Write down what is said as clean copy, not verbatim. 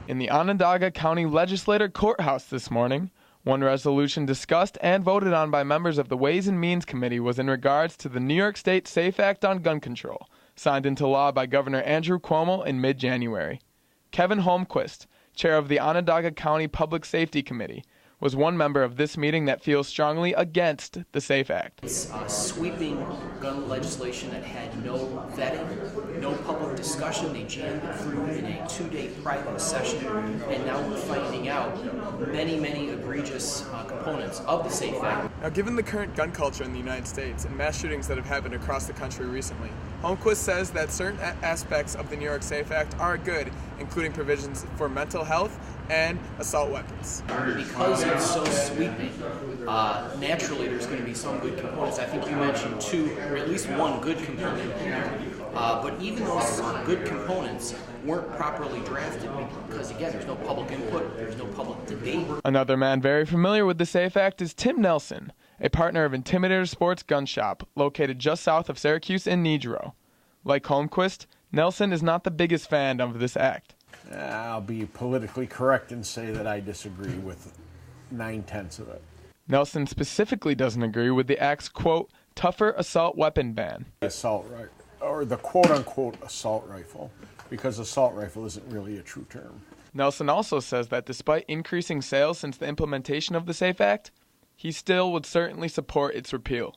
In the Onondaga County Legislature Courthouse this morning, one resolution discussed and voted on by members of the Ways and Means Committee was in regards to the New York State SAFE Act on gun control, signed into law by Governor Andrew Cuomo in mid-January. Kevin Holmquist, chair of the Onondaga County Public Safety Committee, was one member of this meeting that feels strongly against the SAFE Act. It's sweeping gun legislation that had no vetting, no public discussion. They jammed it through in a 2-day private session, and now we're finding out many egregious components of the SAFE Act. Now, given the current gun culture in the United States and mass shootings that have happened across the country recently, Holmquist says that certain aspects of the New York SAFE Act are good, including provisions for mental health and assault weapons. Because it's so sweeping, naturally there's going to be some good components. I think you mentioned two, or at least one good component here. But even those good components weren't properly drafted because, again, there's no public input, there's no public debate. Another man very familiar with the SAFE Act is Tim Nelson, a partner of Intimidator Sports Gun Shop, located just south of Syracuse in Nedrow. Like Holmquist, Nelson is not the biggest fan of this act. I'll be politically correct and say that I disagree with 9/10 of it. Nelson specifically doesn't agree with the act's, quote, tougher assault weapon ban. Assault rifle, or the quote-unquote assault rifle, because assault rifle isn't really a true term. Nelson also says that despite increasing sales since the implementation of the SAFE Act, he still would certainly support its repeal.